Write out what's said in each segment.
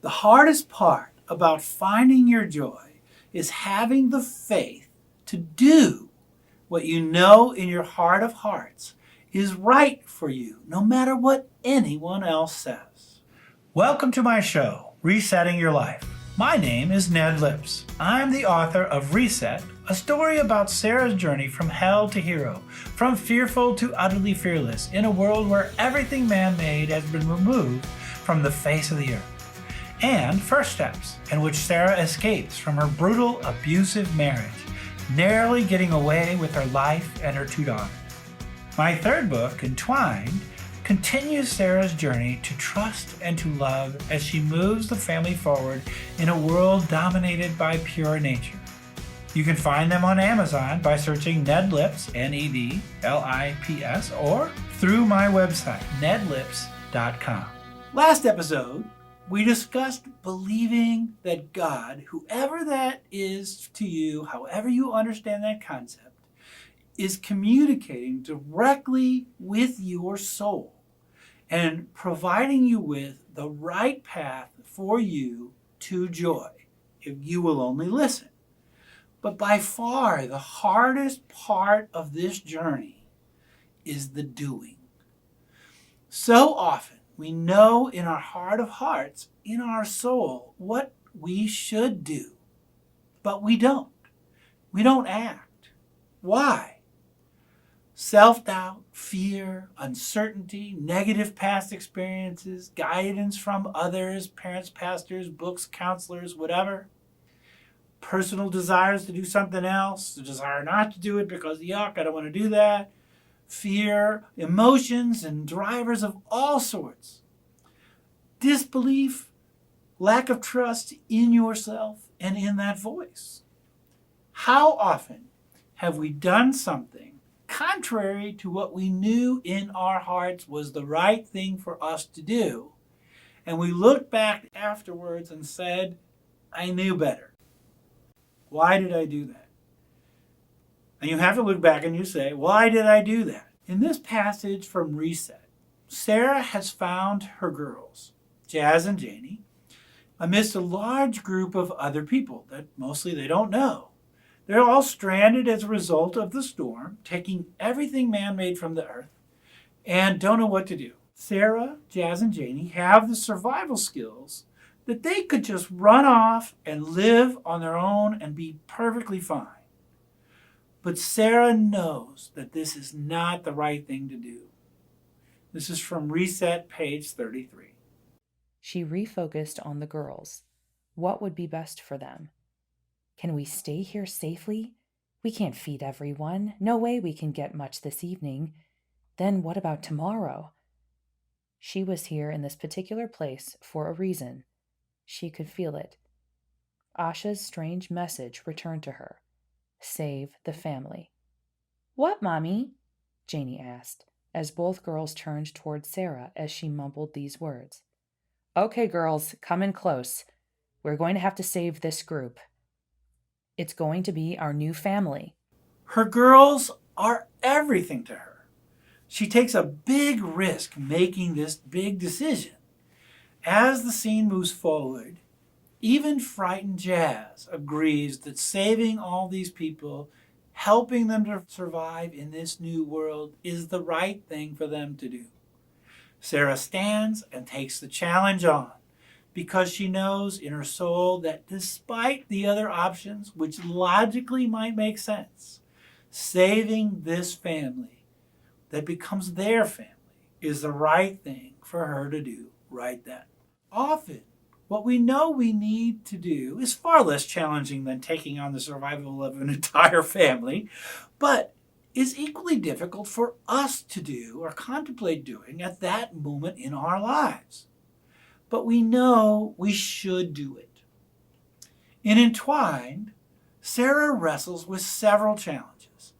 The hardest part about finding your joy is having the faith to do what you know in your heart of hearts is right for you, no matter what anyone else says. Welcome to my show, Resetting Your Life. My name is Ned Lips. I'm the author of Reset, a story about Sarah's journey from hell to hero, from fearful to utterly fearless, in a world where everything man-made has been removed from the face of the earth. And First Steps, in which Sarah escapes from her brutal, abusive marriage, narrowly getting away with her life and her 2 daughters. My third book, Entwined, continues Sarah's journey to trust and to love as she moves the family forward in a world dominated by pure nature. You can find them on Amazon by searching Ned Lips, N-E-D-L-I-P-S, or through my website, nedlips.com. Last episode, we discussed believing that God, whoever that is to you, however you understand that concept, is communicating directly with your soul and providing you with the right path for you to joy, if you will only listen. But by far the hardest part of this journey is the doing. So often, we know in our heart of hearts, in our soul, what we should do. But we don't. We don't act. Why? Self-doubt, fear, uncertainty, negative past experiences, guidance from others, parents, pastors, books, counselors, whatever. Personal desires to do something else, the desire not to do it because, yuck, I don't want to do that. Fear, emotions, and drivers of all sorts. Disbelief, lack of trust in yourself and in that voice. How often have we done something contrary to what we knew in our hearts was the right thing for us to do, and we looked back afterwards and said, I knew better. Why did I do that? And you have to look back and you say, why did I do that? In this passage from Reset, Sarah has found her girls, Jazz and Janie, amidst a large group of other people that mostly they don't know. They're all stranded as a result of the storm, taking everything man-made from the earth, and don't know what to do. Sarah, Jazz, and Janie have the survival skills that they could just run off and live on their own and be perfectly fine. But Sarah knows that this is not the right thing to do. This is from Reset, page 33. She refocused on the girls. What would be best for them? Can we stay here safely? We can't feed everyone. No way we can get much this evening. Then what about tomorrow? She was here in this particular place for a reason. She could feel it. Asha's strange message returned to her. Save the family. What, Mommy? Janie asked, as both girls turned toward Sarah as she mumbled these words. Okay, girls, come in close. We're going to have to save this group. It's going to be our new family. Her girls are everything to her. She takes a big risk making this big decision. As the scene moves forward, even frightened Jazz agrees that saving all these people, helping them to survive in this new world, is the right thing for them to do. Sarah stands and takes the challenge on because she knows in her soul that despite the other options, which logically might make sense, saving this family that becomes their family is the right thing for her to do right then. Often, what we know we need to do is far less challenging than taking on the survival of an entire family, but is equally difficult for us to do or contemplate doing at that moment in our lives. But we know we should do it. In Entwined, Sarah wrestles with several challenges.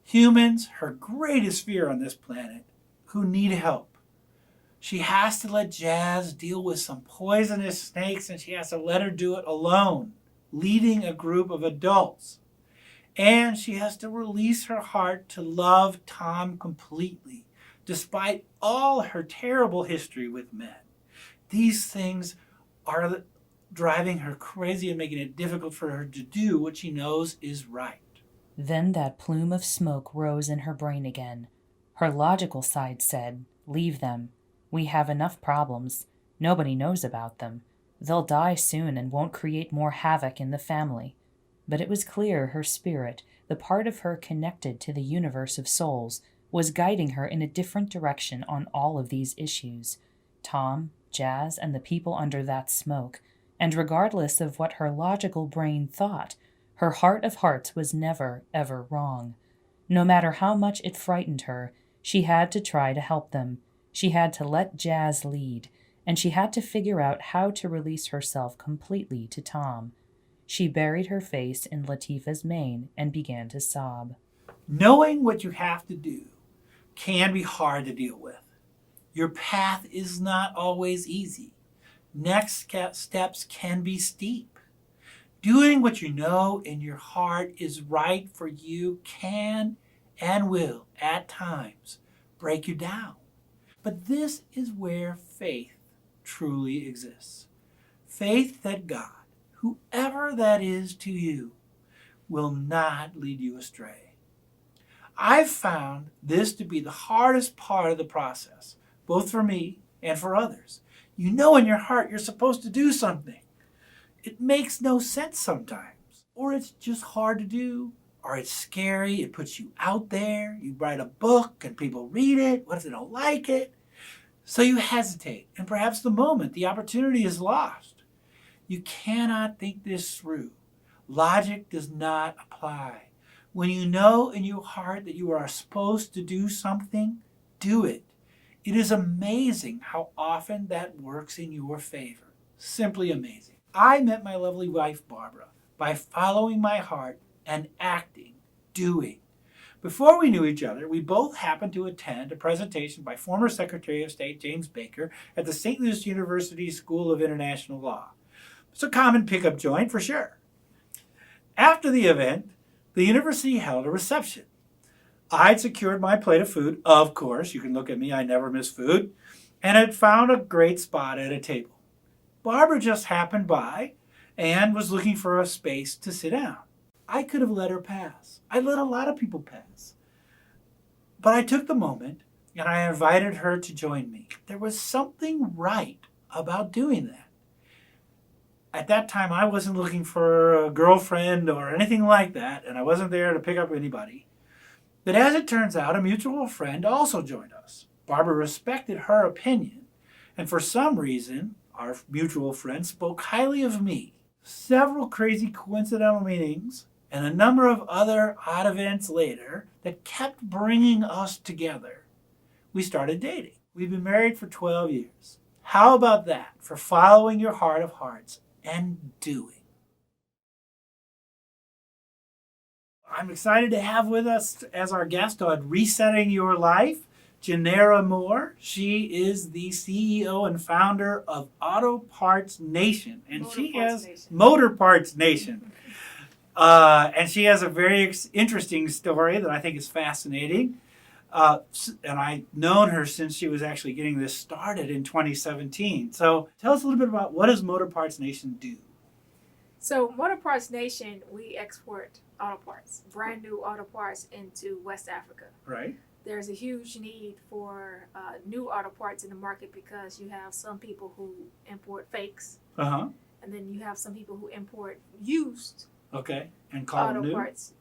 Humans, her greatest fear on this planet, who need help. She has to let Jazz deal with some poisonous snakes, and she has to let her do it alone, leading a group of adults. And she has to release her heart to love Tom completely, despite all her terrible history with men. These things are driving her crazy and making it difficult for her to do what she knows is right. Then that plume of smoke rose in her brain again. Her logical side said, "Leave them. We have enough problems. Nobody knows about them. They'll die soon and won't create more havoc in the family." But it was clear her spirit, the part of her connected to the universe of souls, was guiding her in a different direction on all of these issues. Tom, Jazz, and the people under that smoke. And regardless of what her logical brain thought, her heart of hearts was never, ever wrong. No matter how much it frightened her, she had to try to help them. She had to let Jazz lead, and she had to figure out how to release herself completely to Tom. She buried her face in Latifah's mane and began to sob. Knowing what you have to do can be hard to deal with. Your path is not always easy. Next steps can be steep. Doing what you know in your heart is right for you can and will, at times, break you down. But this is where faith truly exists. Faith that God, whoever that is to you, will not lead you astray. I've found this to be the hardest part of the process, both for me and for others. You know in your heart you're supposed to do something. It makes no sense sometimes, or it's just hard to do, or it's scary, it puts you out there, you write a book and people read it, what if they don't like it? So you hesitate, and perhaps the moment, the opportunity is lost. You cannot think this through. Logic does not apply. When you know in your heart that you are supposed to do something, do it. It is amazing how often that works in your favor. Simply amazing. I met my lovely wife, Barbara, by following my heart and acting, doing. Before we knew each other, we both happened to attend a presentation by former Secretary of State James Baker at the St. Louis University School of International Law. It's a common pickup joint for sure. After the event, the university held a reception. I'd secured my plate of food, of course, you can look at me, I never miss food, and had found a great spot at a table. Barbara just happened by and was looking for a space to sit down. I could have let her pass. I let a lot of people pass. But I took the moment and I invited her to join me. There was something right about doing that. At that time, I wasn't looking for a girlfriend or anything like that, and I wasn't there to pick up anybody. But as it turns out, a mutual friend also joined us. Barbara respected her opinion, and for some reason, our mutual friend spoke highly of me. Several crazy coincidental meetings and a number of other odd events later that kept bringing us together. We started dating. We've been married for 12 years. How about that for following your heart of hearts and doing? I'm excited to have with us as our guest on Resetting Your Life, Genera Moore. She is the CEO and founder of Auto Parts Nation, and Motorparts Nation. And she has a very interesting story that I think is fascinating. And I've known her since she was actually getting this started in 2017. So tell us a little bit about what does Motorparts Nation do? So Motorparts Nation, we export auto parts, brand new auto parts into West Africa. Right. There's a huge need for new auto parts in the market because you have some people who import fakes. Uh-huh. And then you have some people who import used okay. And call auto them new? Parts.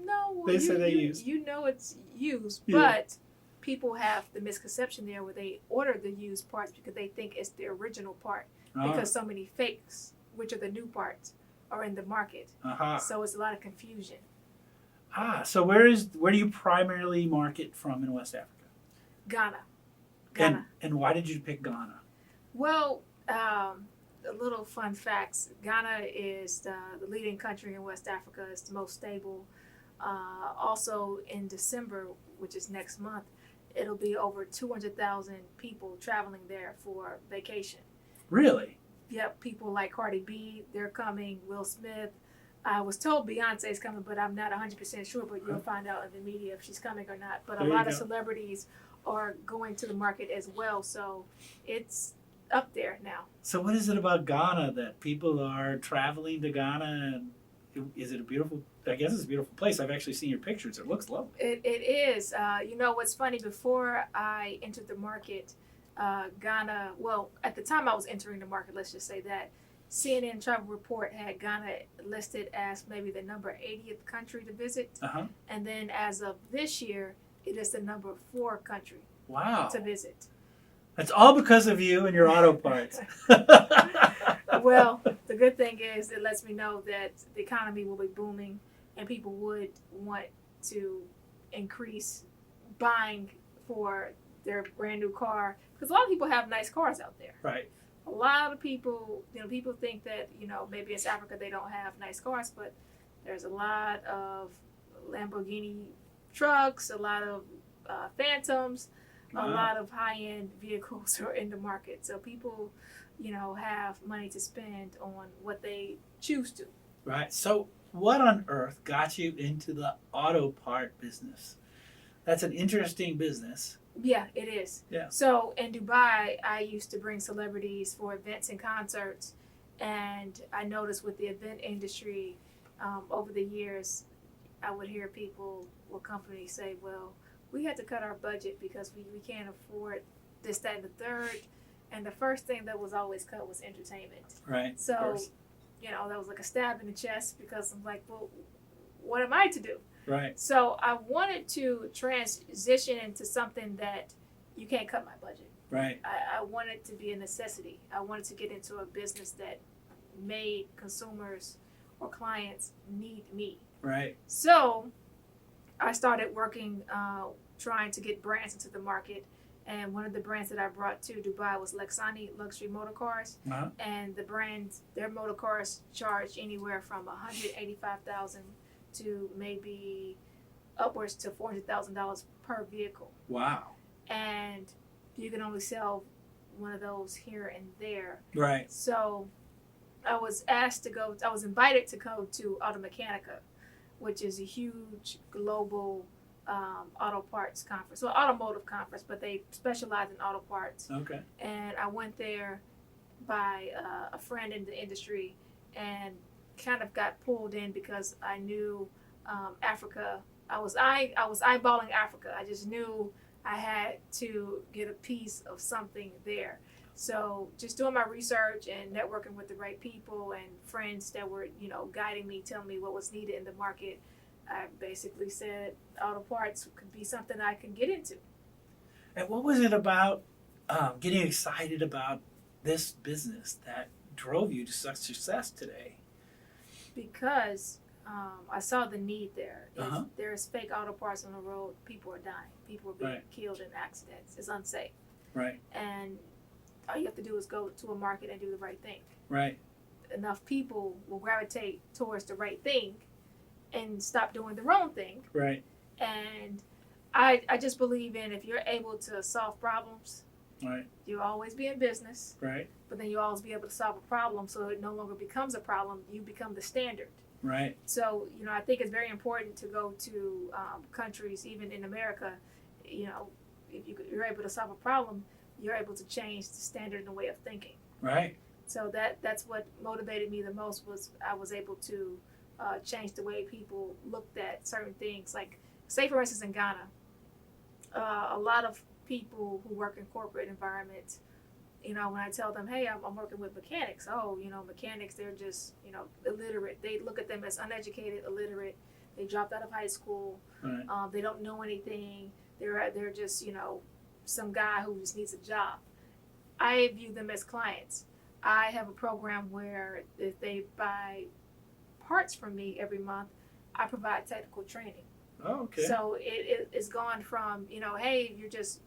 No, they say they use. You know it's used, yeah. But people have the misconception there where they order the used parts because they think it's the original part because so many fakes, which are the new parts, are in the market. Uh-huh. So it's a lot of confusion. So where do you primarily market from in West Africa? Ghana. And why did you pick Ghana? Well, a little fun facts. Ghana is the leading country in West Africa. It's the most stable. Also in December, which is next month, it'll be over 200,000 people traveling there for vacation. Really? Yep, people like Cardi B, they're coming. Will Smith. I was told Beyonce's coming, but I'm not 100% sure, but you'll find out in the media if she's coming or not. But a lot of celebrities are going to the market as well. So it's up there now. So what is it about Ghana that people are traveling to Ghana? And is it a beautiful? I guess it's a beautiful place. I've actually seen your pictures. It looks lovely. It is. You know what's funny? Before I entered the market, Ghana. Well, at the time I was entering the market. Let's just say that CNN Travel Report had Ghana listed as maybe the number 80th country to visit, and then as of this year, it is the number 4 country Wow. to visit. That's all because of you and your auto parts. Well, the good thing is it lets me know that the economy will be booming and people would want to increase buying for their brand new car, because a lot of people have nice cars out there. Right. A lot of people, people think that, maybe in Africa they don't have nice cars, but there's a lot of Lamborghini trucks, a lot of Phantoms, a lot of high-end vehicles are in the market. So people, have money to spend on what they choose to. Right. So what on earth got you into the auto part business? That's an interesting business. Yeah, it is. Yeah. So in Dubai, I used to bring celebrities for events and concerts. And I noticed with the event industry, over the years, I would hear people or companies say, well, we had to cut our budget because we can't afford this, that, and the third. And the first thing that was always cut was entertainment. Right. So, that was like a stab in the chest, because I'm like, well, what am I to do? Right. So I wanted to transition into something that you can't cut my budget. Right. I wanted to be a necessity. I wanted to get into a business that made consumers or clients need me. Right. So I started working, trying to get brands into the market. And one of the brands that I brought to Dubai was Lexani Luxury Motor Cars. And the brands, their motor cars charge anywhere from $185,000 to maybe upwards to $400,000 per vehicle. Wow. And you can only sell one of those here and there. Right. So I was invited to go to Automechanica, which is a huge global auto parts conference, well, automotive conference, but they specialize in auto parts. Okay. And I went there by a friend in the industry and kind of got pulled in because I knew Africa. I was eyeballing Africa. I just knew I had to get a piece of something there. So just doing my research and networking with the right people and friends that were, guiding me, telling me what was needed in the market, I basically said auto parts could be something I can get into. And what was it about getting excited about this business that drove you to such success today? Because I saw the need there. If there's fake auto parts on the road, people are dying. People are being killed in accidents. It's unsafe. Right. And all you have to do is go to a market and do the right thing. Right. Enough people will gravitate towards the right thing and stop doing the wrong thing. Right. And I just believe in, if you're able to solve problems, right, you'll always be in business. Right. But then you'll always be able to solve a problem, so it no longer becomes a problem. You become the standard. Right. So, I think it's very important to go to countries, even in America, if you're able to solve a problem, you're able to change the standard and the way of thinking. Right. So that's what motivated me the most, was I was able to change the way people looked at certain things. Like, say for instance in Ghana, a lot of people who work in corporate environments, when I tell them, hey, I'm working with mechanics, mechanics, they're just, illiterate. They look at them as uneducated, illiterate. They dropped out of high school. Right. They don't know anything. They're just, some guy who just needs a job. I view them as clients. I have a program where if they buy parts from me every month, I provide technical training. Oh, okay. So it's gone from, hey, you're just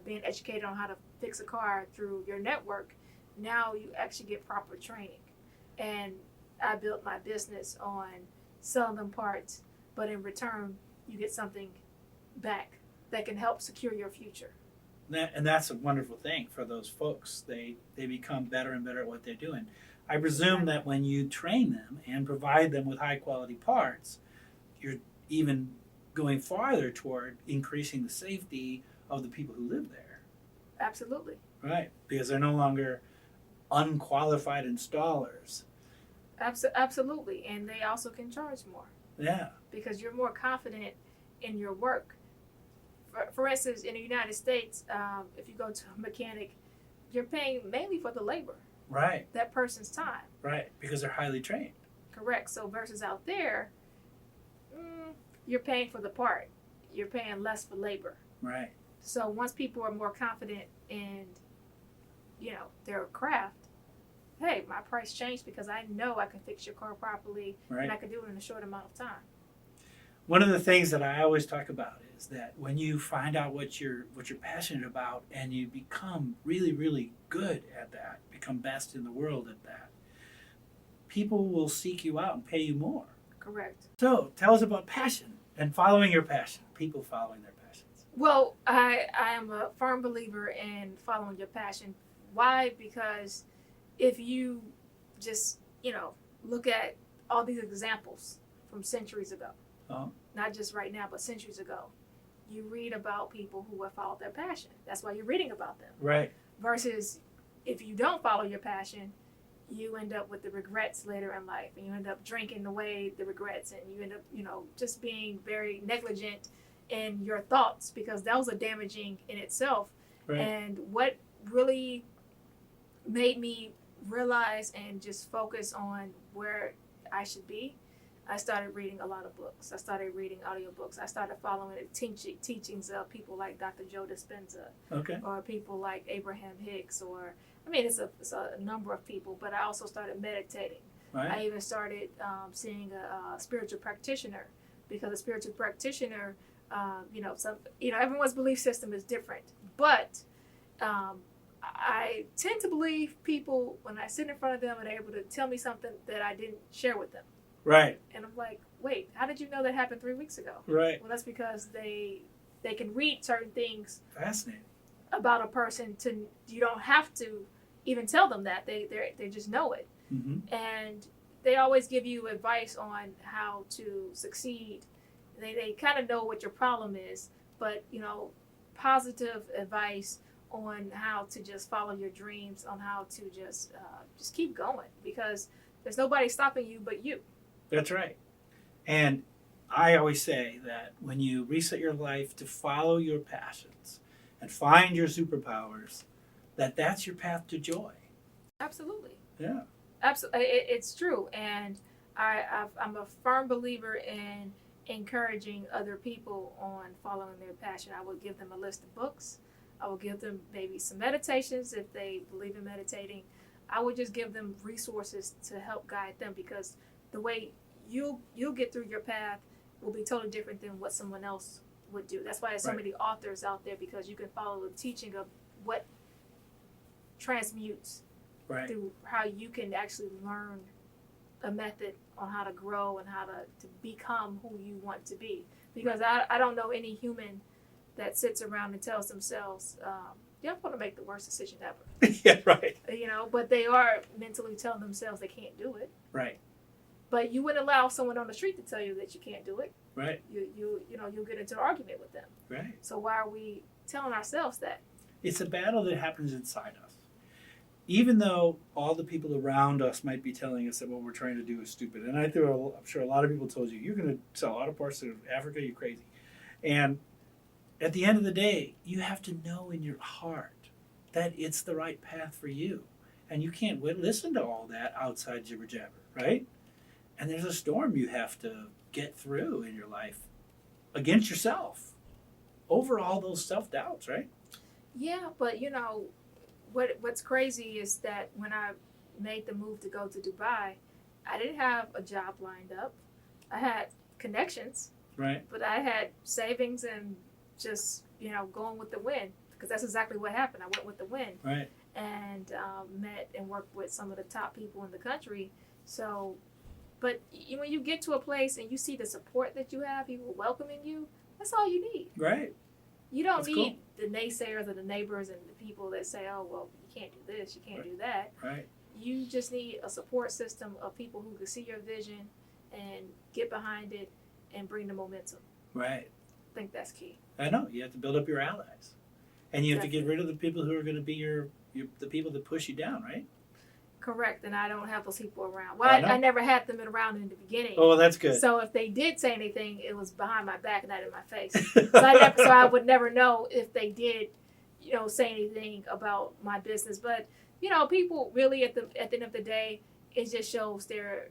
being educated on how to fix a car through your network. Now you actually get proper training. And I built my business on selling them parts, but in return, you get something back that can help secure your future. And that's a wonderful thing for those folks. They become better and better at what they're doing. I presume that when you train them and provide them with high quality parts, you're even going farther toward increasing the safety of the people who live there. Absolutely. Right. Because they're no longer unqualified installers. Absolutely, and they also can charge more. Yeah. Because you're more confident in your work. For instance, in the United States, if you go to a mechanic, you're paying mainly for the labor. Right. That person's time. Right, because they're highly trained. Correct. So versus out there, you're paying for the part. You're paying less for labor. Right. So once people are more confident in, their craft, hey, my price changed because I know I can fix your car properly, right. and I can do it in a short amount of time. One of the things that I always talk about is that when you find out what you're passionate about and you become really, really good at that, become best in the world at that, people will seek you out and pay you more. Correct. So tell us about passion and following your passion, people following their passions. Well, I am a firm believer in following your passion. Why? Because if you just, look at all these examples from centuries ago, not just right now, but centuries ago, you read about people who have followed their passion. That's why you're reading about them. Right. Versus if you don't follow your passion, you end up with the regrets later in life, and you end up drinking away the regrets, and you end up, just being very negligent in your thoughts, because those are damaging in itself. Right. And what really made me realize and just focus on where I should be, I started reading a lot of books. I started reading audiobooks. I started following the teachings of people like Dr. Joe Dispenza, or people like Abraham Hicks, it's a number of people, but I also started meditating. Right. I even started seeing a spiritual practitioner, because a spiritual practitioner, everyone's belief system is different, but I tend to believe people, when I sit in front of them, and they're able to tell me something that I didn't share with them. Right. And I'm like, wait, how did you know that happened 3 weeks ago? Right. Well, that's because they can read certain things. Fascinating. About a person. You don't have to even tell them that. They just know it. Mm-hmm. And they always give you advice on how to succeed. They kind of know what your problem is, but positive advice on how to just follow your dreams, on how to just keep going, because there's nobody stopping you but you. That's right. And I always say that when you reset your life to follow your passions and find your superpowers, that's your path to joy. Absolutely. Yeah. Absolutely. It's true. And I'm a firm believer in encouraging other people on following their passion. I would give them a list of books. I would give them maybe some meditations if they believe in meditating. I would just give them resources to help guide them, because the way you'll get through your path will be totally different than what someone else would do. That's why there's so many authors out there, because you can follow the teaching of what transmutes through how you can actually learn a method on how to grow and how to become who you want to be. Because I don't know any human that sits around and tells themselves, I'm going to make the worst decision ever. Yeah, right. But they are mentally telling themselves they can't do it. Right. But you wouldn't allow someone on the street to tell you that you can't do it. Right. You'll get into an argument with them. Right. So why are we telling ourselves that? It's a battle that happens inside us. Even though all the people around us might be telling us that what we're trying to do is stupid. And I'm sure a lot of people told you, you're going to sell auto parts to Africa, you're crazy. And at the end of the day, you have to know in your heart that it's the right path for you. And you can't listen to all that outside jibber jabber, right? And there's a storm you have to get through in your life against yourself over all those self-doubts, right? Yeah, but what's crazy is that when I made the move to go to Dubai, I didn't have a job lined up. I had connections, right? But I had savings and just going with the wind, because that's exactly what happened. I went with the wind, right? And met and worked with some of the top people in the country. So, but when you get to a place and you see the support that you have, people welcoming you, that's all you need, right? You don't need the naysayers or the neighbors and the people that say, oh, well, you can't do this, you can't do that. Right. You just need a support system of people who can see your vision and get behind it and bring the momentum. Right. I think that's key. I know. You have to build up your allies. And you have to get rid of the people who are going to be the people that push you down, right? Correct, and I don't have those people around. Well, I know. I never had them around in the beginning. Oh, well, that's good. So if they did say anything, it was behind my back, not in my face. So I would never know if they did, say anything about my business. But people really at the end of the day, it just shows their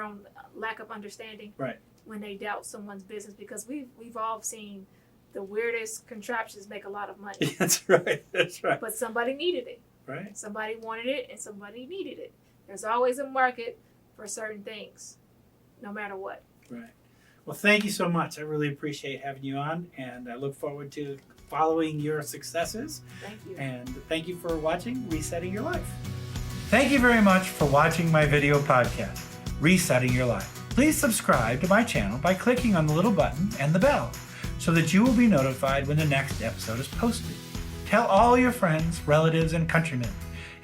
own lack of understanding. Right. When they doubt someone's business, because we've all seen the weirdest contraptions make a lot of money. That's right. That's right. But somebody needed it. Right. Somebody wanted it and somebody needed it. There's always a market for certain things, no matter what. Right. Well, thank you so much. I really appreciate having you on, and I look forward to following your successes. Thank you. And thank you for watching Resetting Your Life. Thank you very much for watching my video podcast, Resetting Your Life. Please subscribe to my channel by clicking on the little button and the bell so that you will be notified when the next episode is posted. Tell all your friends, relatives, and countrymen,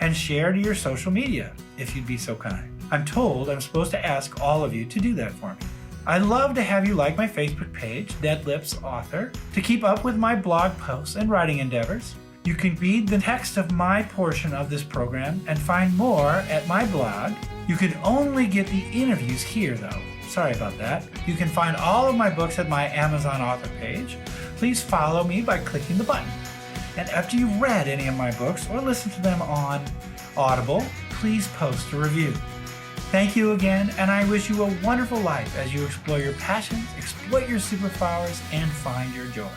and share to your social media if you'd be so kind. I'm told I'm supposed to ask all of you to do that for me. I'd love to have you like my Facebook page, Dead Lips Author, to keep up with my blog posts and writing endeavors. You can read the text of my portion of this program and find more at my blog. You can only get the interviews here, though. Sorry about that. You can find all of my books at my Amazon author page. Please follow me by clicking the button. And after you've read any of my books or listened to them on Audible, please post a review. Thank you again, and I wish you a wonderful life as you explore your passions, exploit your superpowers, and find your joy.